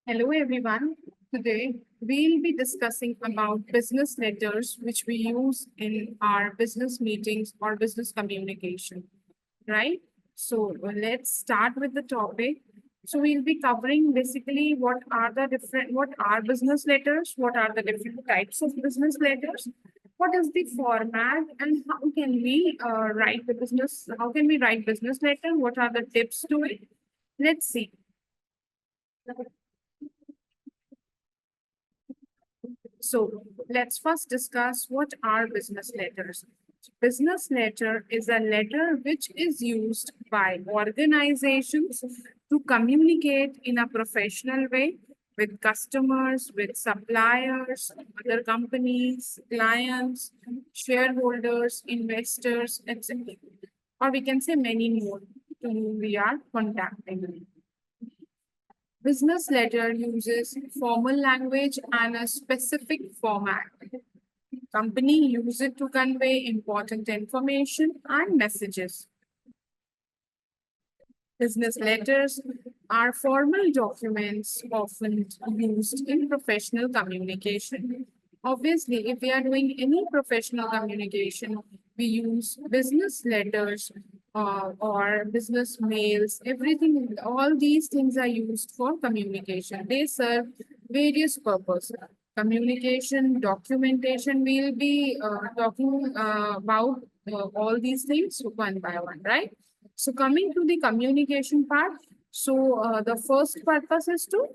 Hello everyone. Today we'll be discussing about business letters which we use in our business meetings or business communication, right? So let's start with the topic. So we'll be covering basically what are business letters, what are the different types of business letters, what is the format, and how can we write business letter, what are the tips to it. Let's see. So let's first discuss what are business letters. Business letter is a letter which is used by organizations to communicate in a professional way with customers, with suppliers, other companies, clients, shareholders, investors, etc. Or we can say many more to whom we are contacting. Business letter uses formal language and a specific format. Company use it to convey important information and messages. Business letters are formal documents often used in professional communication. Obviously, if we are doing any professional communication, we use business letters or business mails, everything, all these things are used for communication. They serve various purposes. Communication, documentation, we'll be talking about all these things one by one, right? So coming to the communication part, the first purpose is to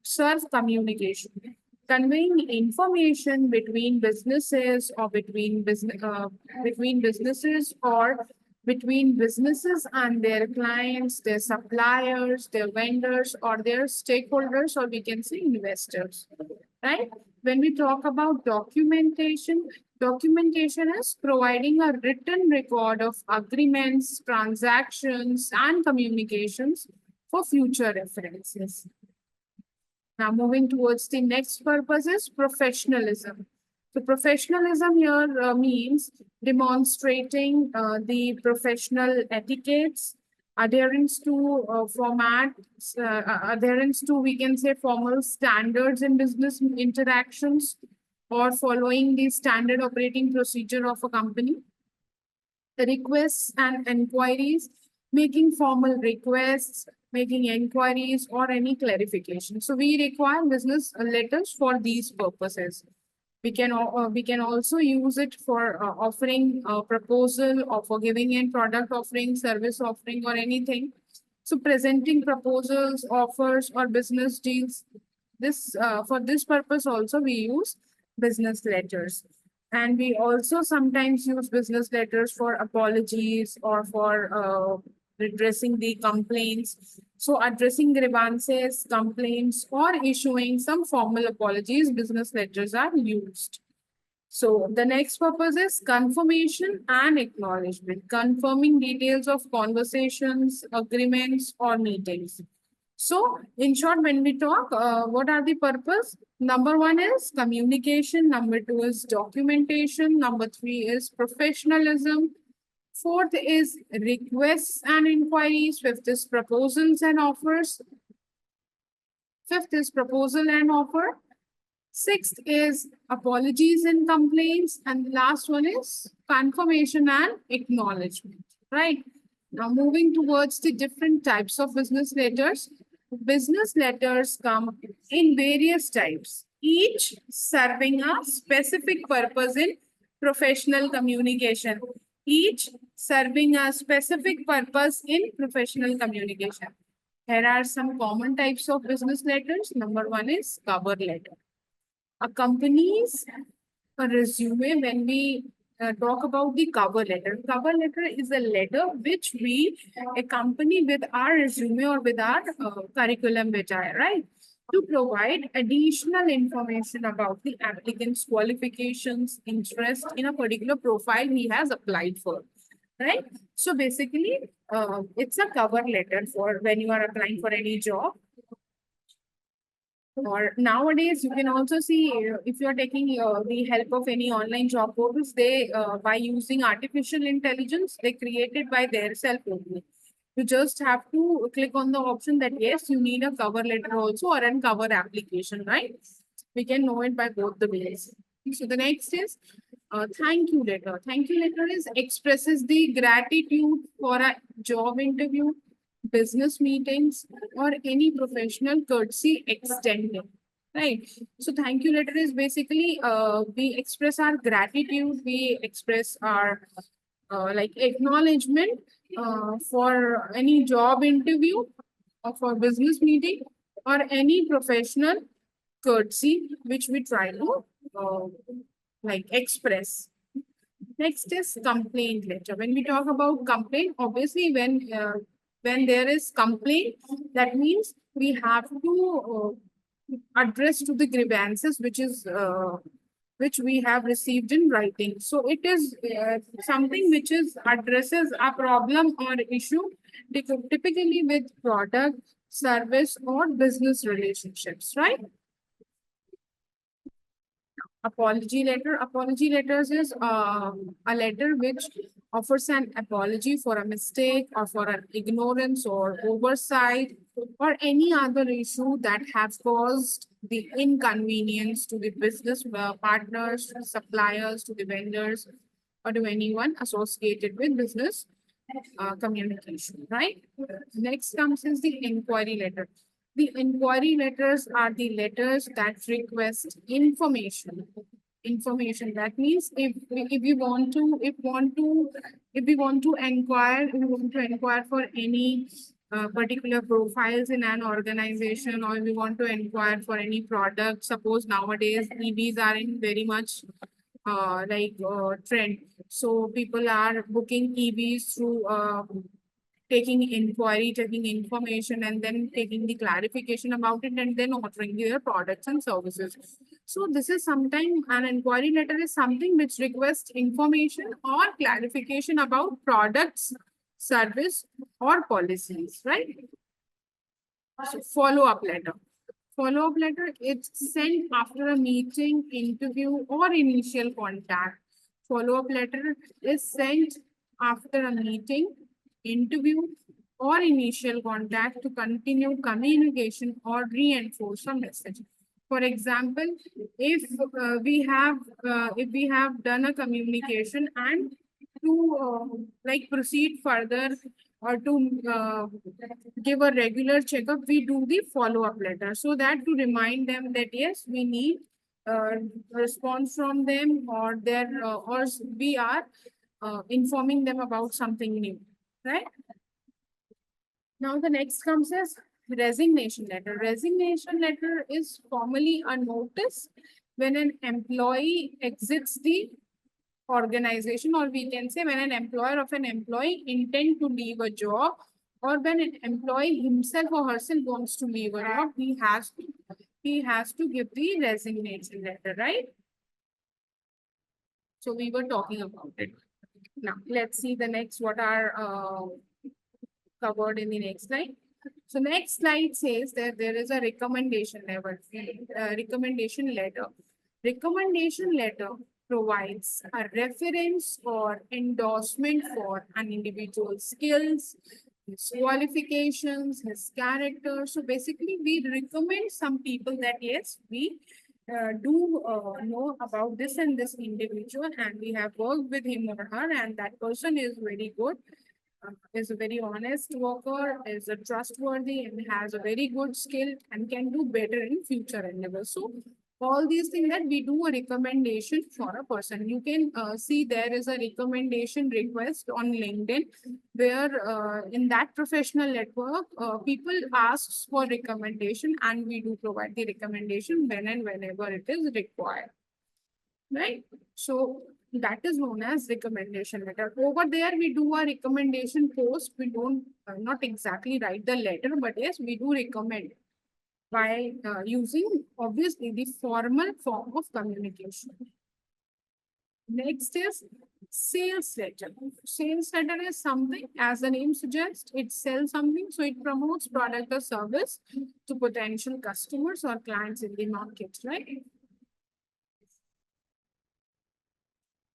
serve communication, conveying information between businesses or between businesses or between businesses and their clients, their suppliers, their vendors, or their stakeholders, or we can say investors, right? When we talk about documentation, documentation is providing a written record of agreements, transactions, and communications for future references. Now, moving towards the next purpose is professionalism. So, professionalism here means demonstrating the professional etiquettes, adherence to adherence to, we can say, formal standards in business interactions, or following the standard operating procedure of a company. Requests and inquiries, making formal requests, making inquiries, or any clarification. So we require business letters for these purposes. We can also use it for offering a proposal or for giving in product offering, service offering, or anything. So presenting proposals, offers, or business deals. This for this purpose also we use business letters. And we also sometimes use business letters for apologies or for redressing the complaints. So addressing grievances, complaints, or issuing some formal apologies, business letters are used. So the next purpose is confirmation and acknowledgement, confirming details of conversations, agreements, or meetings. So, in short, when we talk, what are the purpose? Number one is communication. Number two is documentation. Number three is professionalism. Fourth is requests and inquiries. Fifth is proposals and offers. Fifth is proposal and offer. Sixth is apologies and complaints. And the last one is confirmation and acknowledgement, right? Now, moving towards the different types of business letters. Business letters come in various types, each serving a specific purpose in professional communication. Each serving a specific purpose in professional communication. Here are some common types of business letters. Number one is cover letter. A company's resume, when we talk about the cover letter is a letter which we accompany with our resume or with our curriculum vitae, right? To provide additional information about the applicant's qualifications, interest in a particular profile he has applied for, right? So basically, it's a cover letter for when you are applying for any job. Or nowadays, you can also see if you're taking the help of any online job portals, they by using artificial intelligence, they created by their self only. You just have to click on the option that yes, you need a cover letter also or a cover application, right? We can know it by both the ways. So the next is thank you letter. Thank you letter is expresses the gratitude for a job interview, business meetings, or any professional courtesy extended. Right. So thank you letter is basically we express our gratitude, we express our like acknowledgement for any job interview or for business meeting or any professional courtesy which we try to uh, like express. Next is complaint letter. When we talk about complaint, obviously when there is complaint, that means we have to address to the grievances which we have received in writing. So it is something which is addresses a problem or issue typically with product, service, or business relationships, right? Apology letter. Apology letters is a letter which offers an apology for a mistake or for an ignorance or oversight or any other issue that has caused the inconvenience to the business partners, to the suppliers, to the vendors, or to anyone associated with business communication, right? Next comes is the inquiry letter. The inquiry letters are the letters that request information. Information. That means if we want to if we want to inquire, we want to inquire for any particular profiles in an organization, or we want to inquire for any product. Suppose nowadays EVs are in very much trend. So people are booking EVs through taking inquiry, taking information, and then taking the clarification about it, and then offering their products and services. So this is sometimes an inquiry letter is something which requests information or clarification about products, service, or policies, right? So follow-up letter. Follow-up letter, it's sent after a meeting, interview, or initial contact. Follow-up letter is sent after a meeting, interview, or initial contact to continue communication or reinforce a message. For example, if we have done a communication and to like proceed further or to give a regular checkup, we do the follow-up letter. So that to remind them that yes, we need response from them or or we are informing them about something new, right? Now the next comes as resignation letter. Resignation letter is formally a notice when an employee exits the organization, or we can say when an employer of an employee intend to leave a job, or when an employee himself or herself wants to leave a job, he has to give the resignation letter, right? So we were talking about it. Now let's see the next what are covered in the next slide. So next slide says that there is a recommendation level, recommendation letter. Recommendation letter provides a reference or endorsement for an individual's skills, his qualifications, his character. So basically, we recommend some people that yes, we do know about this and this individual, and we have worked with him or her, and that person is very good, is a very honest worker, is a trustworthy, and has a very good skill and can do better in future endeavors. So all these things that we do a recommendation for a person. You can see there is a recommendation request on LinkedIn where in that professional network, people asks for recommendation and we do provide the recommendation when and whenever it is required, right? So that is known as recommendation letter. Over there, we do a recommendation post. We don't not exactly write the letter, but yes, we do recommend by using obviously the formal form of communication. Next is sales letter. Sales letter is something, as the name suggests, it sells something. So it promotes product or service to potential customers or clients in the market, right?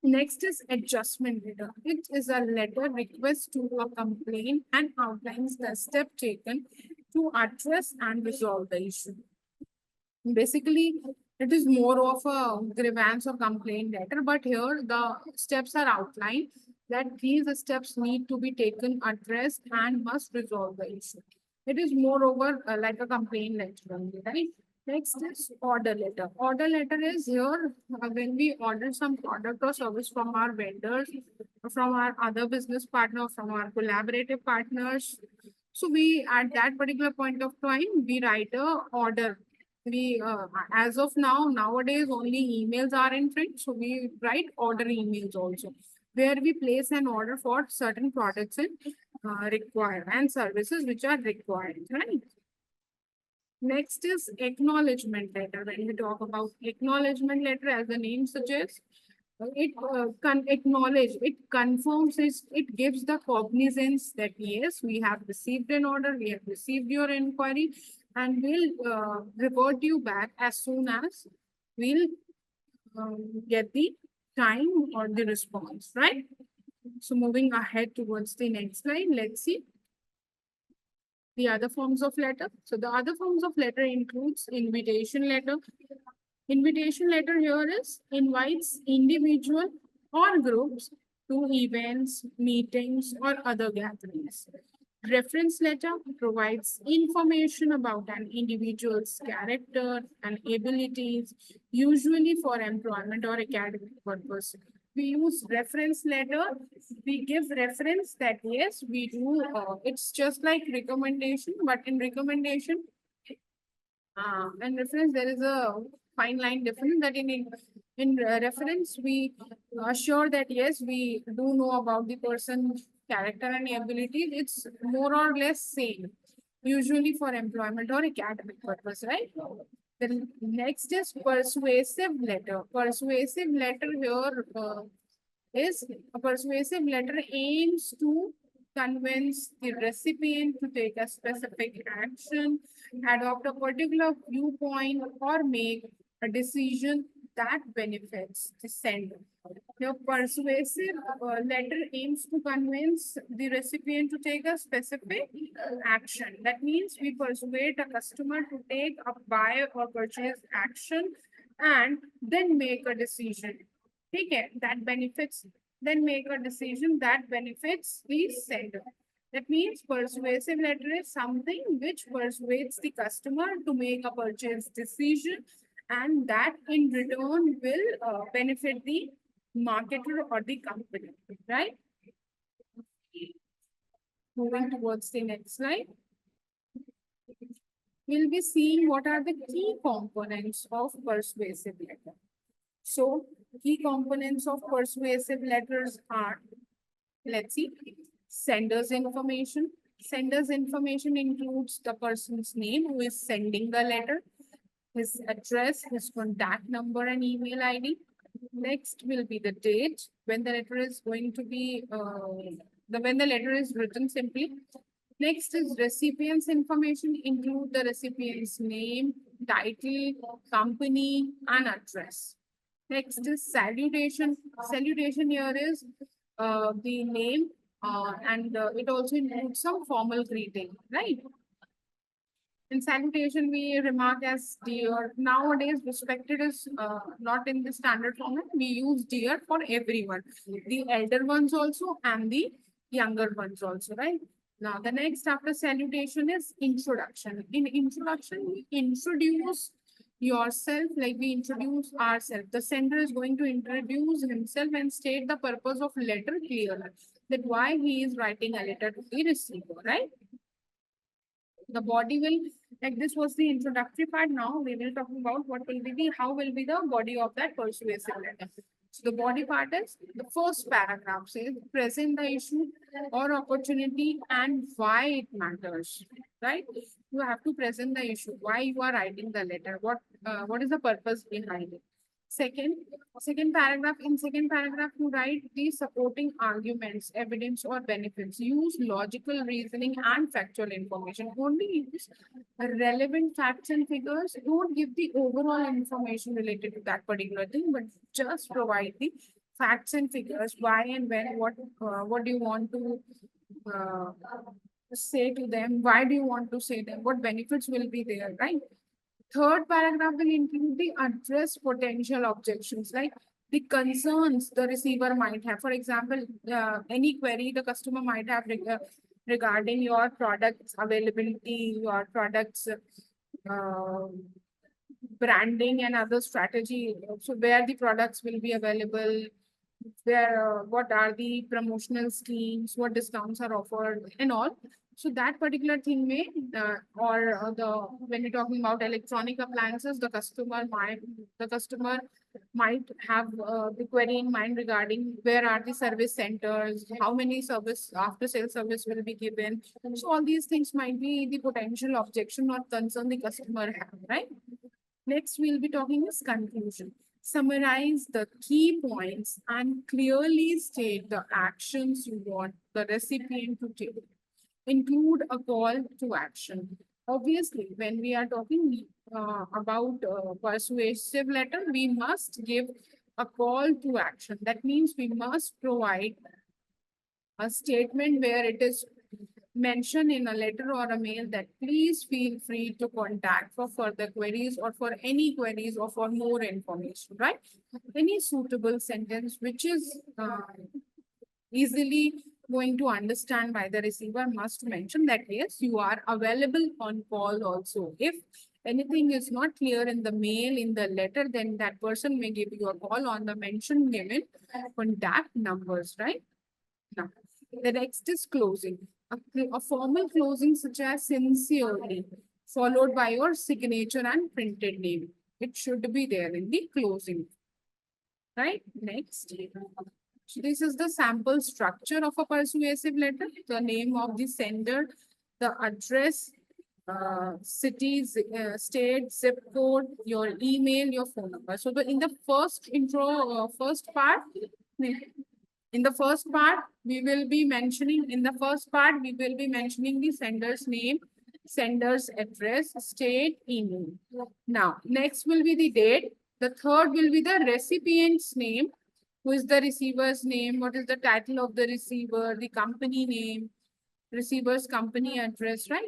Next is adjustment letter. It is a letter request to a complaint and outlines the step taken to address and resolve the issue. Basically, it is more of a grievance or complaint letter, but here the steps are outlined that these steps need to be taken, addressed, and must resolve the issue. It is moreover like a complaint letter only, right? Next is order letter. Order letter is here when we order some product or service from our vendors, from our other business partner, from our collaborative partners. So we, at that particular point of time, we write a order. We as of now, nowadays only emails are in print, so we write order emails also, where we place an order for certain products and require and services which are required, right? Next is acknowledgement letter. When we talk about acknowledgement letter, as the name suggests, it confirms, it gives the cognizance that yes, we have received an order, we have received your inquiry, and we'll revert you back as soon as we'll get the time or the response, right? So moving ahead towards the next slide, let's see the other forms of letter. So the other forms of letter includes invitation letter. Invitation letter here is invites individual or groups to events, meetings, or other gatherings. Reference letter provides information about an individual's character and abilities, usually for employment or academic purpose. We use reference letter. We give reference that yes, we do. It's just like recommendation, but in recommendation and reference, there is a fine line difference that in reference, we assure that yes, we do know about the person's character and abilities. It's more or less same, usually for employment or academic purpose, right? The next is persuasive letter. Persuasive letter here is a persuasive letter aims to convince the recipient to take a specific action, adopt a particular viewpoint, or make a decision that benefits the sender. Your persuasive letter aims to convince the recipient to take a specific action. That means we persuade a customer to take a buy or purchase action and then make a decision. Okay, that benefits, then make a decision that benefits the sender. That means persuasive letter is something which persuades the customer to make a purchase decision, and that in return will benefit the marketer or the company, right? Moving towards the next slide, we'll be seeing what are the key components of persuasive letter. So key components of persuasive letters are, let's see, sender's information. Sender's information includes the person's name who is sending the letter, his address, his contact number, and email ID. Next will be the date when the letter is going to be, when the letter is written simply. Next is recipient's information, include the recipient's name, title, company, and address. Next is salutation. Salutation here is the name and it also includes some formal greeting, right? In salutation, we remark as dear. Nowadays, respected is not in the standard format. We use dear for everyone, the elder ones also and the younger ones also, right? Now, the next after salutation is introduction. In introduction, we introduce yourself, like we introduce ourselves. The sender is going to introduce himself and state the purpose of letter clearly, that why he is writing a letter to the receiver, right? The body will, like this was the introductory part. Now we will talk about what will be the, how will be the body of that persuasive letter. So the body part is the first paragraph says present the issue or opportunity and why it matters, right? You have to present the issue, why you are writing the letter, what is the purpose behind it. Second paragraph, in second paragraph, you write the supporting arguments, evidence or benefits. Use logical reasoning and factual information. Only use relevant facts and figures. Don't give the overall information related to that particular thing, but just provide the facts and figures, why and when, what do you want to uh, say to them, why do you want to say them, what benefits will be there, right? Third paragraph will include the address potential objections, like the concerns the receiver might have. For example, any query the customer might have regarding your products availability, your products uh, branding and other strategy. So where the products will be available, where what are the promotional schemes, what discounts are offered, and all. So that particular thing may, or the when you're talking about electronic appliances, the customer might have the query in mind regarding where are the service centers, how many service after sales service will be given. So all these things might be the potential objection or concern the customer have, right? Next, we'll be talking is conclusion. Summarize the key points and clearly state the actions you want the recipient to take. Include a call to action. Obviously, when we are talking about persuasive letter, we must give a call to action. That means we must provide a statement where it is mentioned in a letter or a mail that please feel free to contact for further queries or for any queries or for more information, right? Any suitable sentence which is easily going to understand by the receiver must mention that yes, you are available on call also. If anything is not clear in the mail, in the letter, then that person may give you a call on the mentioned given contact numbers, right? Now, the next is closing. A formal closing such as sincerely, followed by your signature and printed name. It should be there in the closing, right? Next. So this is the sample structure of a persuasive letter. The name of the sender, the address, cities, state, zip code, your email, your phone number. So in the first first part, in the first part, we will be mentioning, the sender's name, sender's address, state, email. Now, next will be the date. The third will be the recipient's name. Who is the receiver's name? What is the title of the receiver? The company name, receiver's company address, right?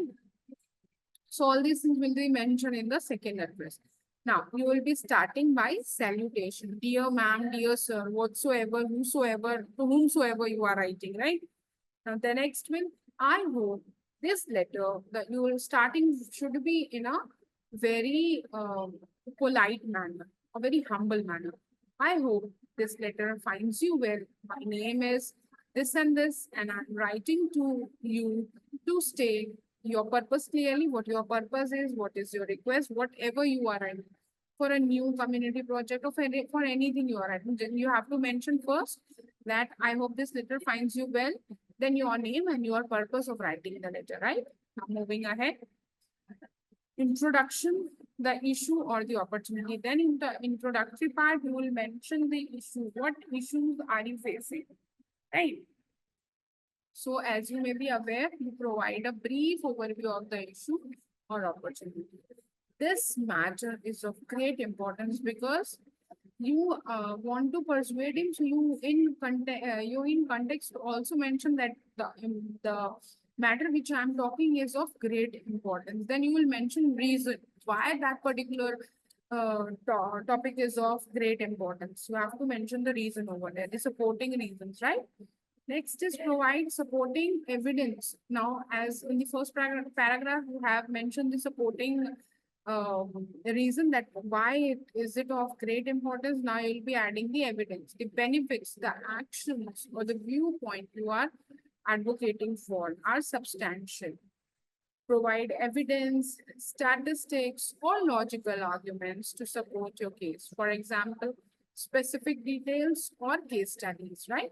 So all these things will be mentioned in the second address. Now, you will be starting by salutation. Dear ma'am, dear sir, whatsoever, whosoever, to whomsoever you are writing, right? Now, the next one, I hope this letter that you will starting should be in a very polite manner, a very humble manner. I hope this letter finds you well. My name is this and this, and I'm writing to you to state your purpose clearly, what your purpose is, what is your request, whatever you are writing for a new community project or for anything you are writing. Then you have to mention first that I hope this letter finds you well, then your name and your purpose of writing the letter, right? Now moving ahead. Introduction, the issue or the opportunity. Then in the introductory part, you will mention the issue. What issues are you facing, right? So as you may be aware, we provide a brief overview of the issue or opportunity. This matter is of great importance because you want to persuade him. So you in context also mention that the matter which I am talking is of great importance. Then you will mention reason why that particular topic is of great importance. You have to mention the reason over there, the supporting reasons, right? Next is provide supporting evidence. Now, as in the first paragraph, you have mentioned the supporting the reason that why is it of great importance. Now you'll be adding the evidence, the benefits, the actions, or the viewpoint you are advocating for are substantial. Provide evidence, statistics, or logical arguments to support your case. For example, specific details or case studies, right?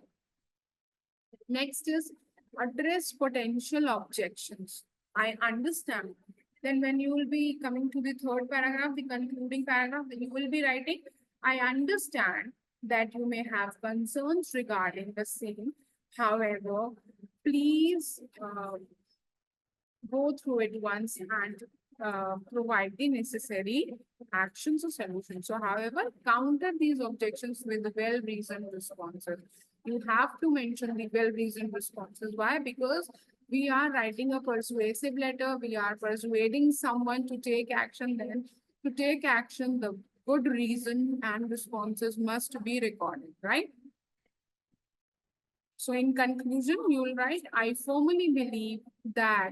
Next is address potential objections. I understand. Then when you will be coming to the third paragraph, the concluding paragraph, then you will be writing, I understand that you may have concerns regarding the same. However, please go through it once and provide the necessary actions or solutions. So, however, counter these objections with well-reasoned responses. You have to mention the well-reasoned responses. Why? Because we are writing a persuasive letter. We are persuading someone to take action. Then, to take action, the good reason and responses must be recorded, right? So in conclusion, you will write, I firmly believe that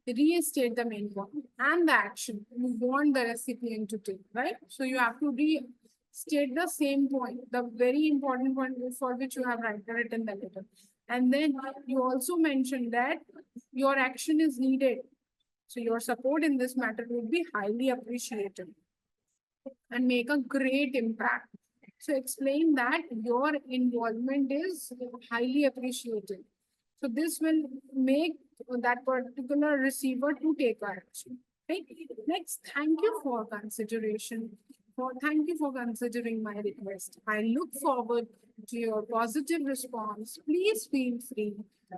restate the main point and the action you want the recipient to take, right? So you have to restate the same point, the very important point for which you have written the letter. And then you also mentioned that your action is needed. So your support in this matter would be highly appreciated and make a great impact. So explain that your involvement is highly appreciated. So this will make that particular receiver to take action. Right? Next, thank you for consideration. Thank you for considering my request. I look forward to your positive response. Please feel free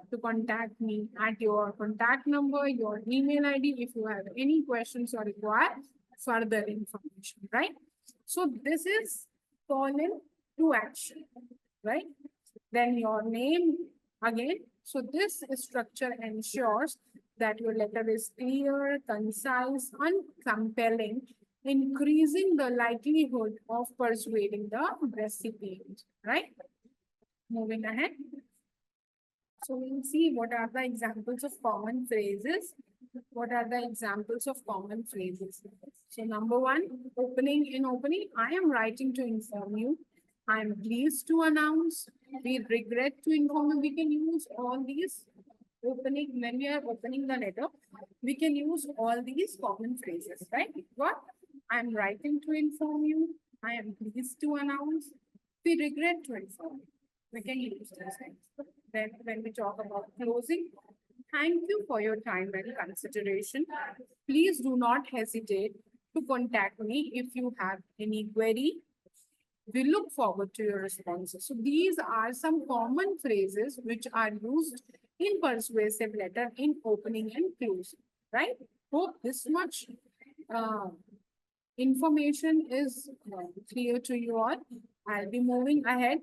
to contact me at your contact number, your email ID if you have any questions or require further information, right? So this is call in to action, right? Then your name again. So this structure ensures that your letter is clear, concise, and compelling, increasing the likelihood of persuading the recipient, right? Moving ahead. So we'll see what are the examples of common phrases. What are the examples of common phrases? So number one, in opening, I am writing to inform you. I am pleased to announce. We regret to inform you. We can use all these opening, when we are opening the letter, we can use all these common phrases, right? What? I am writing to inform you. I am pleased to announce. We regret to inform you. We can use these things. Then when we talk about closing, thank you for your time and consideration. Please do not hesitate to contact me if you have any query. We look forward to your responses. So these are some common phrases which are used in persuasive letter in opening and closing, right? Hope this much information is clear to you all. I'll be moving ahead.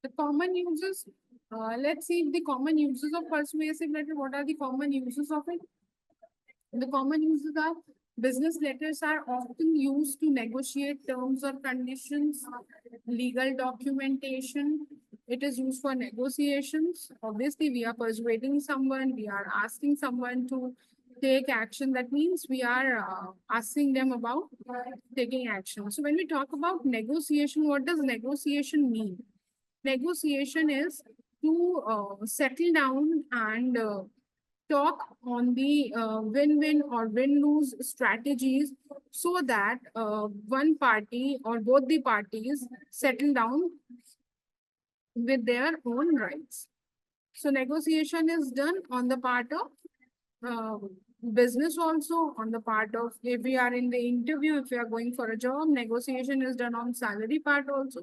The common uses, let's see the common uses of persuasive letter. What are the common uses of it? The common uses are business letters are often used to negotiate terms or conditions, legal documentation. It is used for negotiations. Obviously, we are persuading someone, we are asking someone to take action. That means we are asking them about taking action. So when we talk about negotiation, what does negotiation mean? Negotiation is to settle down and talk on the win-win or win-lose strategies so that one party or both the parties settle down with their own rights. So negotiation is done on the part of business also, on the part of if we are in the interview, if we are going for a job, negotiation is done on salary part also.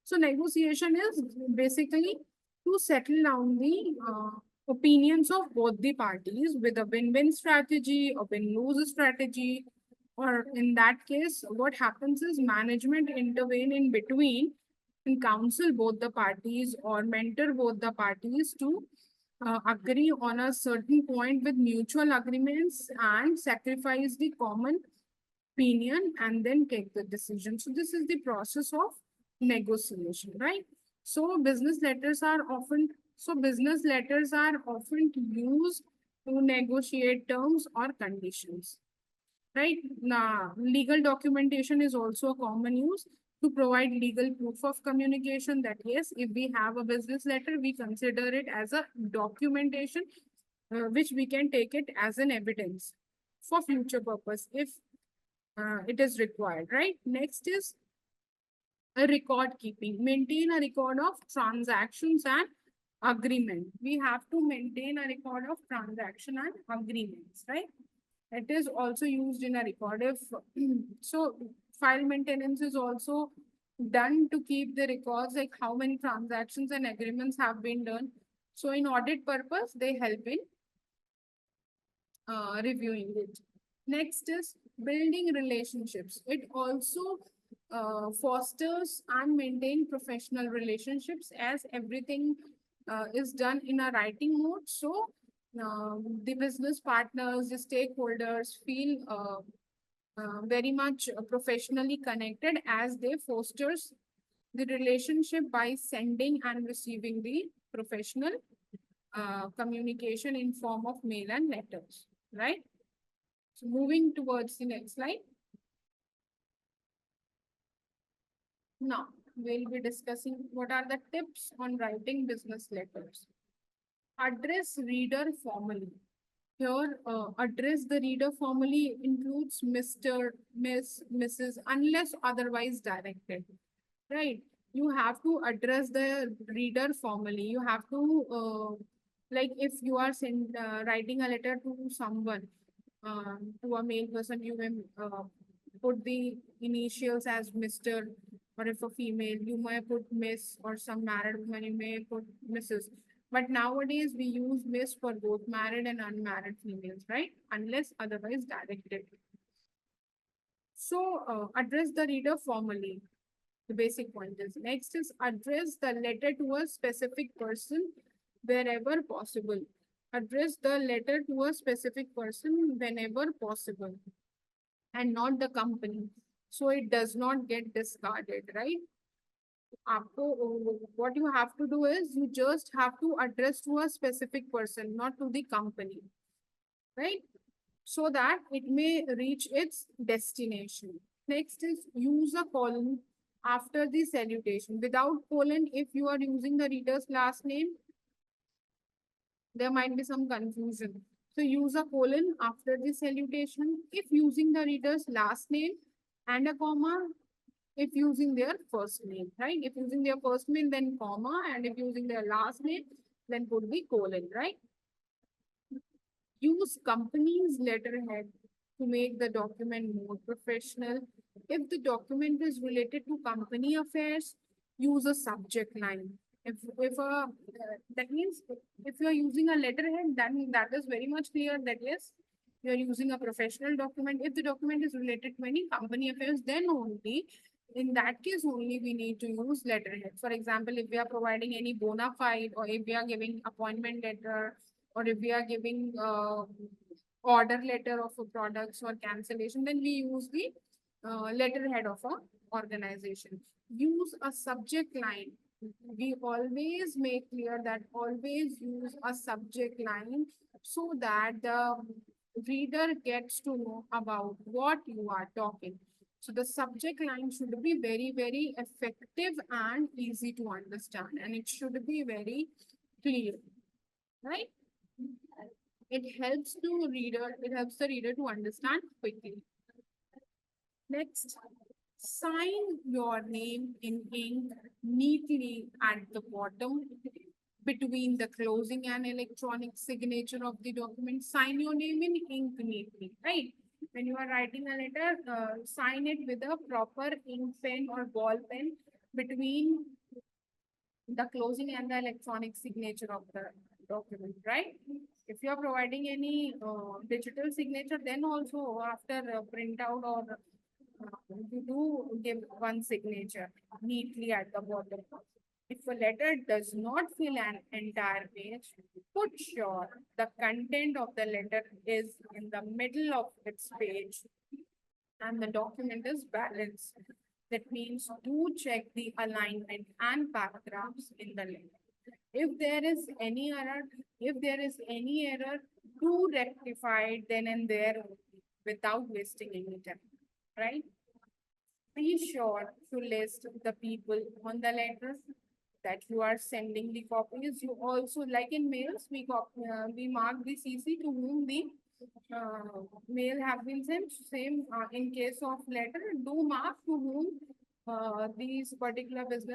So negotiation is basically to settle down the opinions of both the parties with a win-win strategy, a win-lose strategy, or in that case, what happens is management intervene in between and counsel both the parties or mentor both the parties to agree on a certain point with mutual agreements and sacrifice the common opinion and then take the decision. So this is the process of negotiation, right? So business letters are often used to negotiate terms or conditions, right? Now, legal documentation is also a common use to provide legal proof of communication that yes, if we have a business letter, we consider it as a documentation, which we can take it as an evidence for future purpose if it is required, right? Next is a record keeping. Maintain a record of transactions and agreement. We have to maintain a record of transaction and agreements, right? It is also used in a record. If so, file maintenance is also done to keep the records like how many transactions and agreements have been done. So in audit purpose, they help in reviewing it. Next is building relationships. It also fosters and maintain professional relationships as everything is done in a writing mode. So the business partners, the stakeholders feel very much professionally connected as they fosters the relationship by sending and receiving the professional communication in form of mail and letters, right? So moving towards the next slide. Now, we'll be discussing what are the tips on writing business letters. Address reader formally. Here, address the reader formally includes Mr., Miss, Mrs., unless otherwise directed, right? You have to address the reader formally. You have to, like, if you are writing a letter to someone, to a male person, you may put the initials as Mr. Or if a female, you may put Miss, or some married woman, you may put Mrs. But nowadays we use Miss for both married and unmarried females, right? Unless otherwise directed. So address the reader formally. The basic point is next is address the letter to a specific person wherever possible. Address the letter to a specific person whenever possible and not the company. So it does not get discarded, right? What you have to do is you just have to address to a specific person, not to the company, right? So that it may reach its destination. Next is use a colon after the salutation. Without colon, if you are using the reader's last name, there might be some confusion. So use a colon after the salutation. If using the reader's last name and a comma, if using their first name, right? If using their first name, then comma, and if using their last name, then put the colon, right? Use company's letterhead to make the document more professional. If the document is related to company affairs, use a subject line. That means if you are using a letterhead, then that is very much clear that yes, you are using a professional document. If the document is related to any company affairs, then only in that case only we need to use letterhead. For example, if we are providing any bona fide or if we are giving appointment letter or if we are giving order letter of a products or cancellation, then we use the letterhead of a organization. Use a subject line. We always make clear that always use a subject line so that the reader gets to know about what you are talking. So the subject line should be very, very effective and easy to understand, and it should be very clear, right? It helps the reader to understand quickly. Next, sign your name in ink neatly at the bottom between the closing and electronic signature of the document. Sign your name in ink neatly, right? When you are writing a letter, sign it with a proper ink pen or ball pen between the closing and the electronic signature of the document, right? If you are providing any digital signature, then also after printout or you do give one signature neatly at the bottom. If a letter does not fill an entire page, put sure the content of the letter is in the middle of its page and the document is balanced. That means do check the alignment and paragraphs in the letter. If there is any error, do rectify it then and there without wasting any time, right? Be sure to list the people on the letter that you are sending the copies. You also, like in mails, we mark the CC to whom the mail have been sent. Same in case of letter, do mark to whom these particular this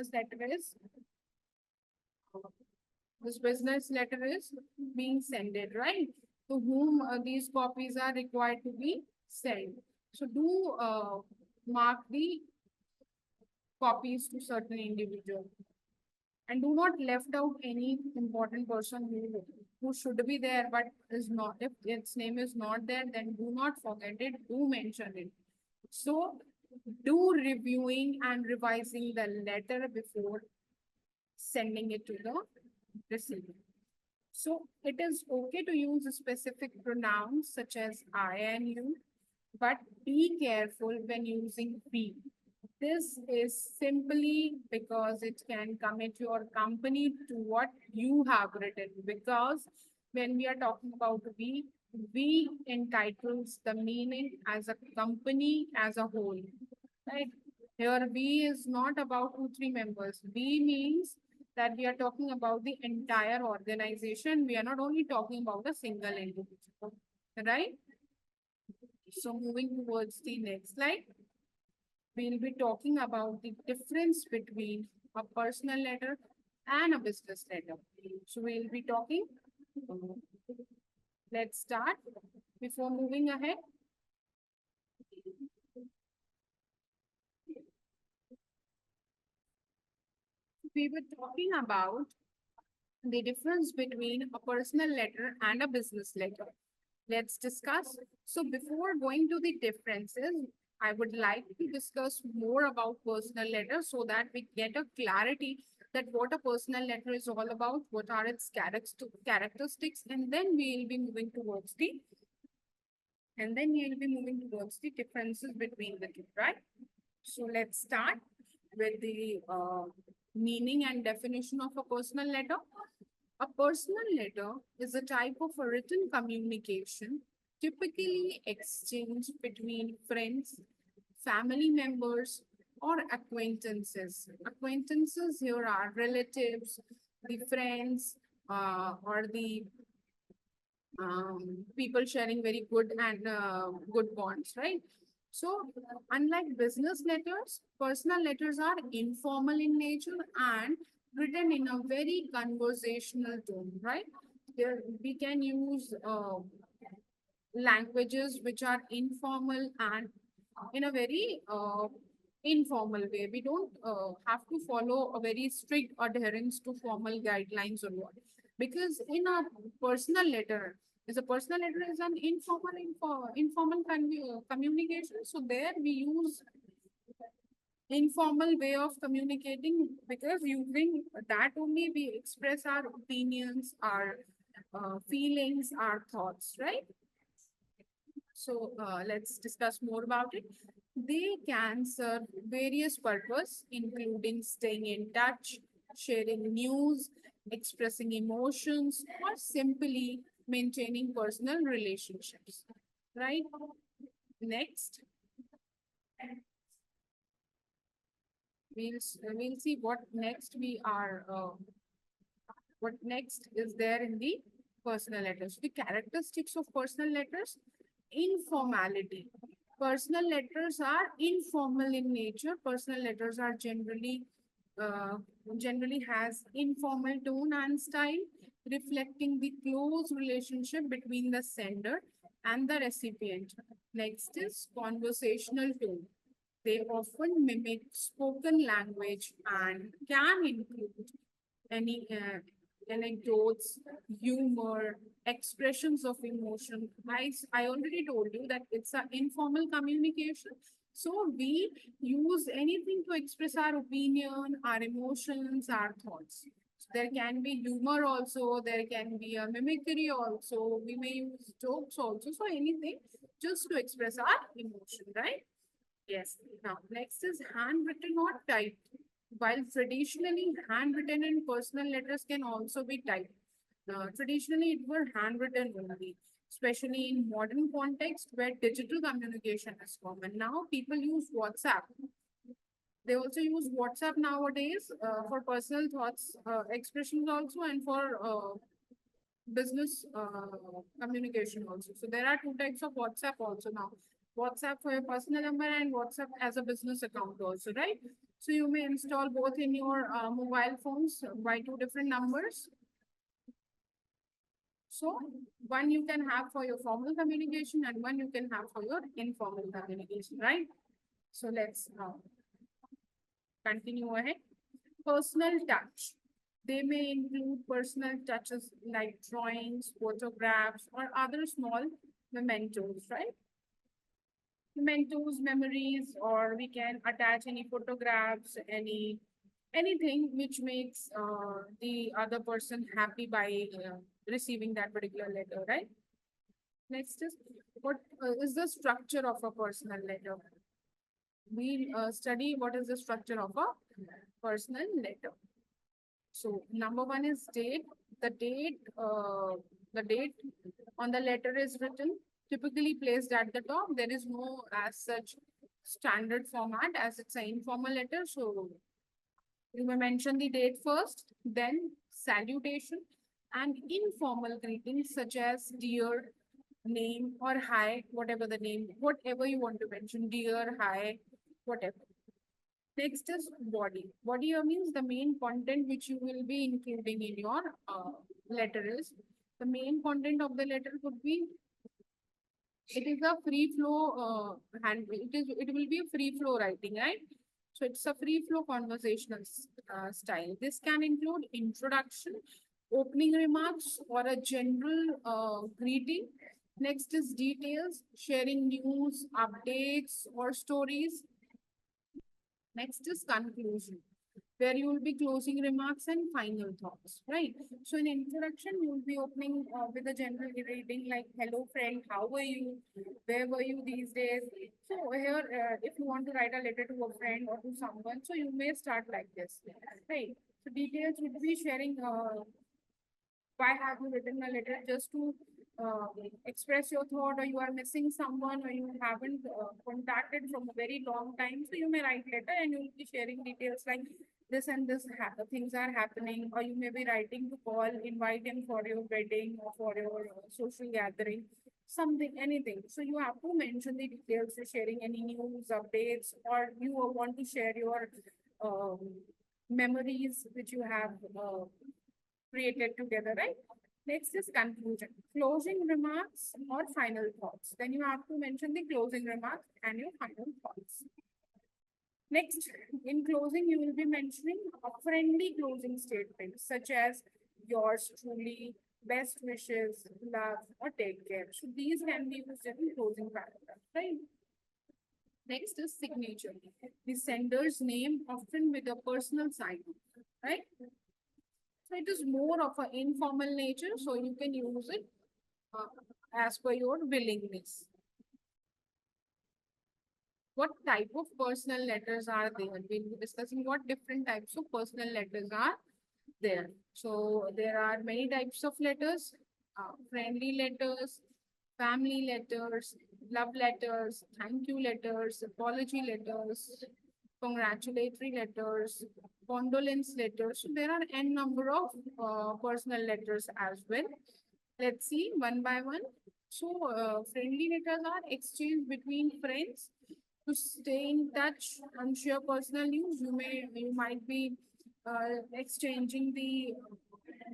business letter is being sent, right? To whom these copies are required to be sent. So do mark the copies to certain individual. And do not left out any important person who should be there but is not. If its name is not there, then do not forget it. Do mention it. So do reviewing and revising the letter before sending it to the receiver. So it is okay to use specific pronouns such as I and you, but be careful when using we. This is simply because it can commit your company to what you have written. Because when we are talking about we entitles the meaning as a company as a whole. Right? Here, we is not about 2, 3 members. We means that we are talking about the entire organization. We are not only talking about a single individual. Right? So moving towards the next slide, we'll be talking about the difference between a personal letter and a business letter. So we'll be talking. Let's start. Before moving ahead, we were talking about the difference between a personal letter and a business letter. Let's discuss. So before going to the differences, I would like to discuss more about personal letter so that we get a clarity that what a personal letter is all about, what are its characteristics, and then we'll be moving towards the differences between the two, right? So let's start with the meaning and definition of a personal letter. A personal letter is a type of a written communication typically exchanged between friends, family members, or acquaintances. Acquaintances here are relatives, the friends, or the people sharing very good and good bonds, right? So, unlike business letters, personal letters are informal in nature and written in a very conversational tone, right? There we can use languages which are informal and in a very informal way. We don't have to follow a very strict adherence to formal guidelines or what. Because in a personal letter, is an informal communication. So there we use informal way of communicating because using that only we express our opinions, our feelings, our thoughts, right? So let's discuss more about it. They can serve various purposes, including staying in touch, sharing news, expressing emotions, or simply maintaining personal relationships. Right? Next, we'll see what next is there in the personal letters. The characteristics of personal letters, informality. Personal letters are informal in nature. Personal letters are uh, generally has informal tone and style, reflecting the close relationship between the sender and the recipient. Next is conversational tone. They often mimic spoken language and can include any anecdotes, humor, expressions of emotion. I already told you that it's an informal communication. So we use anything to express our opinion, our emotions, our thoughts. So there can be humor also, there can be a mimicry also, we may use jokes also. So anything just to express our emotion, right? Yes. Now, next is handwritten or typed. While traditionally handwritten and personal letters can also be typed. Traditionally, it were handwritten only, especially in modern context where digital communication is common. Now, people use WhatsApp. They also use WhatsApp nowadays for personal thoughts, expressions also, and for business communication also. So there are two types of WhatsApp also now. WhatsApp for your personal number and WhatsApp as a business account also, right? So you may install both in your mobile phones by two different numbers. So one you can have for your formal communication and one you can have for your informal communication, right? So let's continue ahead. Personal touch. They may include personal touches like drawings, photographs, or other small mementos, right? Mementos, memories, or we can attach any photographs, anything which makes the other person happy by receiving that particular letter, right? Next is what is the structure of a personal letter? We study what is the structure of a personal letter. So number one is date. The date on the letter is written, typically placed at the top. There is no as such standard format as it's an informal letter. So you may mention the date first, then salutation and informal greetings such as dear, name or hi, whatever the name, whatever you want to mention, dear, hi, whatever. Next is body. Body here means the main content which you will be including in your letter is the main content of the letter would be. It is a free flow hand. It will be a free flow writing, right? So it's a free flow conversational style. This can include introduction, opening remarks, or a general greeting. Next is details, sharing news, updates, or stories. Next is conclusion, where you will be closing remarks and final thoughts, right? So in introduction, you will be opening with a general greeting like, hello friend, how are you? Where were you these days? So here, if you want to write a letter to a friend or to someone, so you may start like this, right? So details would be sharing why have you written a letter just to express your thought, or you are missing someone, or you haven't contacted from a very long time, so you may write letter and you will be sharing details like this and this things are happening, or you may be writing to call, invite him for your wedding or for your social gathering, something, anything. So you have to mention the details, for sharing any news updates, or you want to share your um, memories which you have created together, right? Next is conclusion, closing remarks or final thoughts. Then you have to mention the closing remarks and your final thoughts. Next, in closing, you will be mentioning a friendly closing statement such as yours truly, best wishes, love, or take care. So these can be used in closing paragraph, right? Next is signature, the sender's name, often with a personal sign, right? So it is more of an informal nature, so you can use it as per your willingness. What type of personal letters are there? We'll be discussing what different types of personal letters are there. So there are many types of letters, friendly letters, family letters, love letters, thank you letters, apology letters, congratulatory letters, condolence letters. So there are n number of personal letters as well. Let's see one by one. So friendly letters are exchanged between friends to stay in touch and share personal news. You might be exchanging the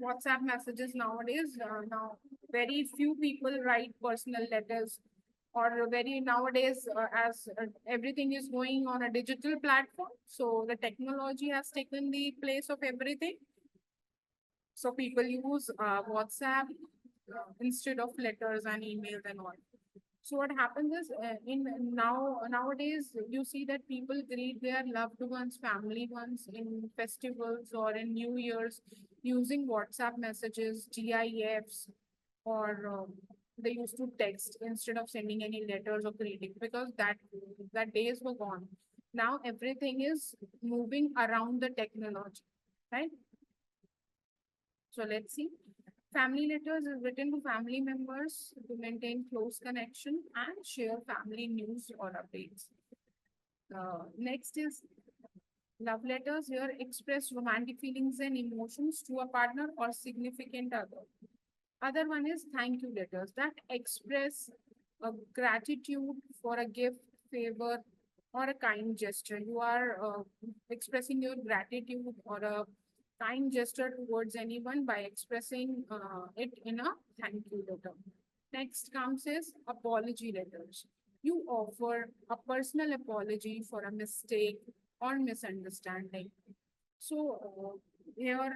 WhatsApp messages nowadays. Now, very few people write personal letters, or very nowadays, as everything is going on a digital platform. So the technology has taken the place of everything. So people use WhatsApp instead of letters and emails and all. So what happens is nowadays you see that people greet their loved ones, family ones in festivals or in New Year's using WhatsApp messages, GIFs, or they used to text instead of sending any letters or greetings, because that days were gone. Now everything is moving around the technology, right? So let's see. Family letters is written to family members to maintain close connection and share family news or updates. Next is love letters. Here express romantic feelings and emotions to a partner or significant other. Other one is thank you letters that express a gratitude for a gift, favor, or a kind gesture. You are expressing your gratitude or a kind gesture towards anyone by expressing it in a thank you letter. Next comes is apology letters. You offer a personal apology for a mistake or misunderstanding. So here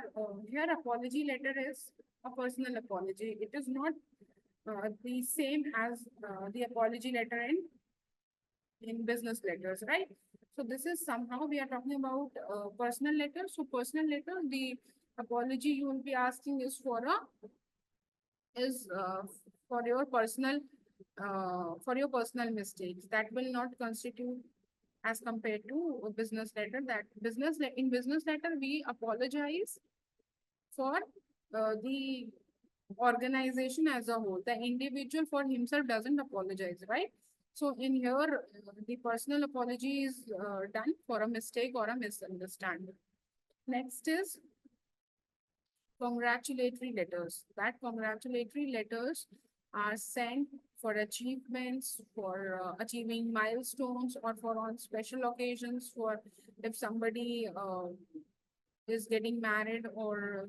apology letter is a personal apology. It is not the same as the apology letter in business letters, right? So this is somehow we are talking about personal letter. So personal letter, the apology you will be asking is is for your personal mistakes. That will not constitute as compared to a business letter. That in business letter we apologize for the organization as a whole. The individual for himself doesn't apologize, right? So in here, the personal apology is done for a mistake or a misunderstanding. Next is congratulatory letters. That congratulatory letters are sent for achievements, for achieving milestones, or for on special occasions, for if somebody is getting married or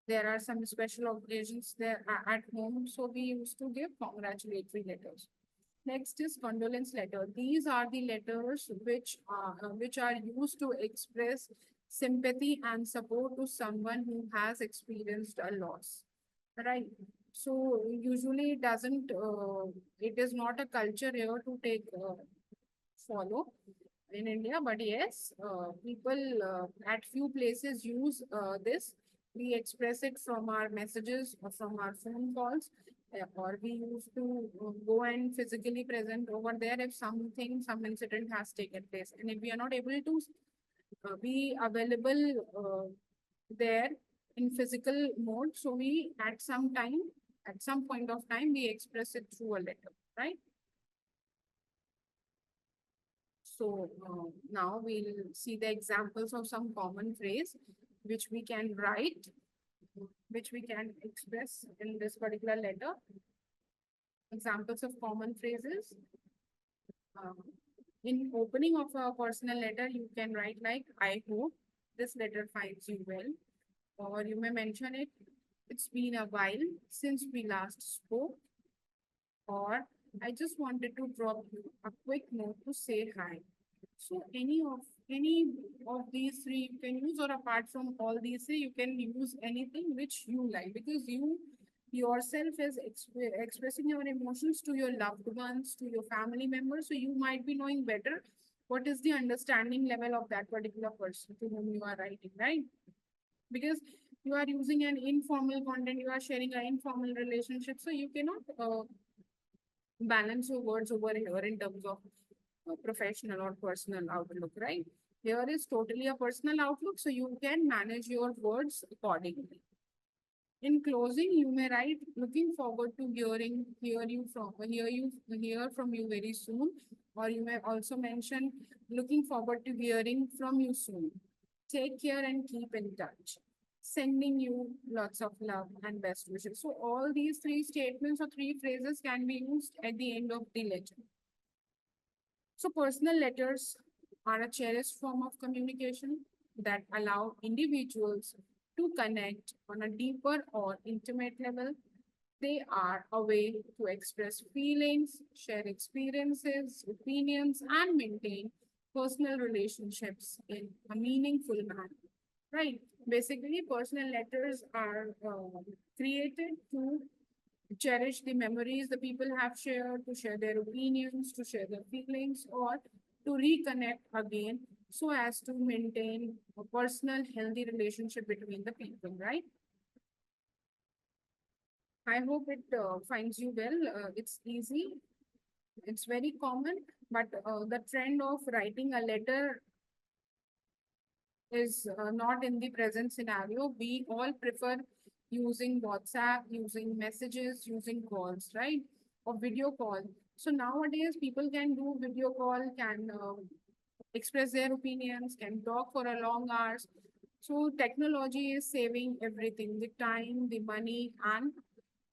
there are some special occasions there at home. So we used to give congratulatory letters. Next is condolence letter. These are the letters which are used to express sympathy and support to someone who has experienced a loss. Right. So usually it is not a culture here to take follow in India, but yes, people at few places use this. We express it from our messages or from our phone calls, or we used to go and physically present over there if some incident has taken place. And if we are not able to be available there in physical mode, so we at some point of time, we express it through a letter, right? So now we'll see the examples of some common phrase which we can write, which we can express in this particular letter. Examples of common phrases. Uh, in opening of a personal letter, you can write like, I hope this letter finds you well. Or you may mention it, it's been a while since we last spoke. Or I just wanted to drop you a quick note to say hi. So any of these three you can use, or apart from all these three, you can use anything which you like, because you yourself is expressing your emotions to your loved ones, to your family members. So you might be knowing better what is the understanding level of that particular person to whom you are writing, right? Because you are using an informal content, you are sharing an informal relationship, so you cannot balance your words over here in terms of professional or personal outlook, right? Here is totally a personal outlook, so you can manage your words accordingly. In closing, you may write, looking forward to hear from you very soon. Or you may also mention, looking forward to hearing from you soon. Take care and keep in touch. Sending you lots of love and best wishes. So all these three statements or three phrases can be used at the end of the letter. So personal letters are a cherished form of communication that allow individuals to connect on a deeper or intimate level. They are a way to express feelings, share experiences, opinions, and maintain personal relationships in a meaningful manner. Right? Basically, personal letters are created to cherish the memories the people have shared, to share their opinions, to share their feelings, or to reconnect again so as to maintain a personal, healthy relationship between the people, right? I hope it finds you well. It's easy, it's very common, but the trend of writing a letter is not in the present scenario. We all prefer using WhatsApp, using messages, using calls, right? Or video call. So nowadays, people can do video call, can express their opinions, can talk for a long hours. So technology is saving everything, the time, the money, and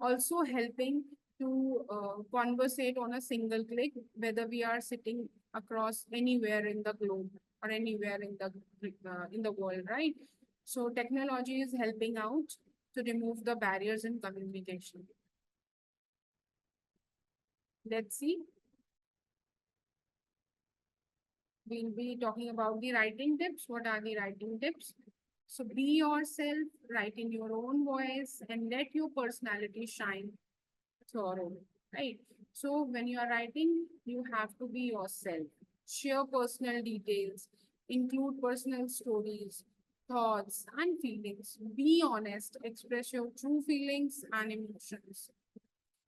also helping to conversate on a single click, whether we are sitting across anywhere in the globe or anywhere in the world, right? So technology is helping out to remove the barriers in communication. Let's see. We'll be talking about the writing tips. What are the writing tips? So be yourself, write in your own voice, and let your personality shine thorough, right? So when you are writing, you have to be yourself. Share personal details, include personal stories, thoughts, and feelings. Be honest, express your true feelings and emotions.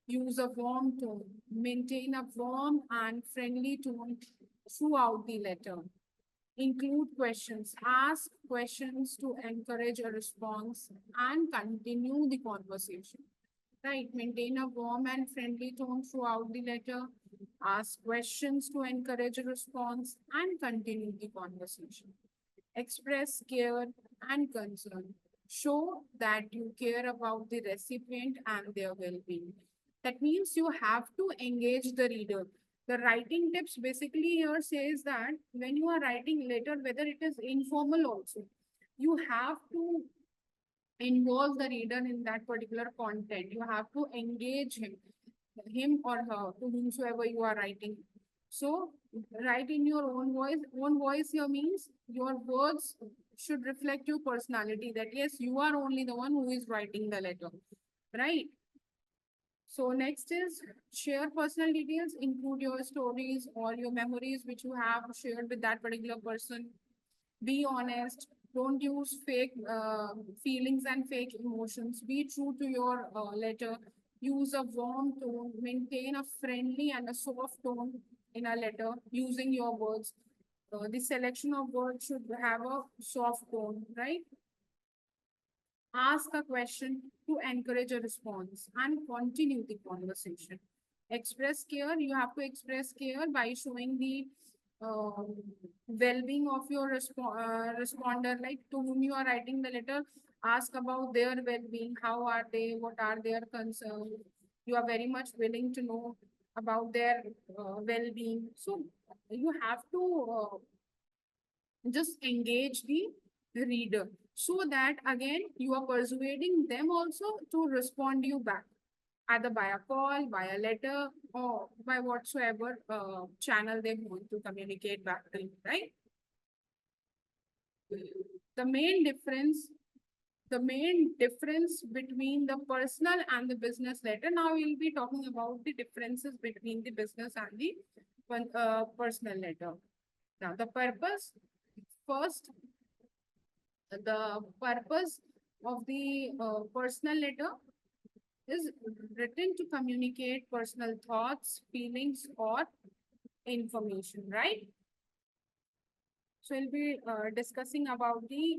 Use a warm tone. Maintain a warm and friendly tone throughout the letter. Include questions. Ask questions to encourage a response and continue the conversation. Right. Maintain a warm and friendly tone throughout the letter. Ask questions to encourage a response and continue the conversation. Express care and concern. Show that you care about the recipient and their well being. That means you have to engage the reader. The writing tips basically here says that when you are writing letter, whether it is informal also, you have to involve the reader in that particular content. You have to engage him or her, to whomsoever you are writing. So write in your own voice. Own voice here means your words should reflect your personality. That yes, you are only the one who is writing the letter, right? So next is share personal details, include your stories or your memories which you have shared with that particular person. Be honest. Don't use fake feelings and fake emotions. Be true to your letter. Use a warm tone. Maintain a friendly and a soft tone in a letter using your words. The selection of words should have a soft tone, right? Ask a question to encourage a response and continue the conversation. Express care. You have to express care by showing the uh, well-being of your responder, like to whom you are writing the letter. Ask about their well-being. How are they? What are their concerns? You are very much willing to know about their well-being. So you have to just engage the reader so that again you are persuading them also to respond you back, either by a call, by a letter, or by whatsoever channel they want to communicate back to you, right? The main difference, the main difference between the personal and the business letter. Now we'll be talking about the differences between the business and the personal letter. Now the purpose, first, the purpose of the personal letter is written to communicate personal thoughts, feelings, or information, right? So we'll be discussing about the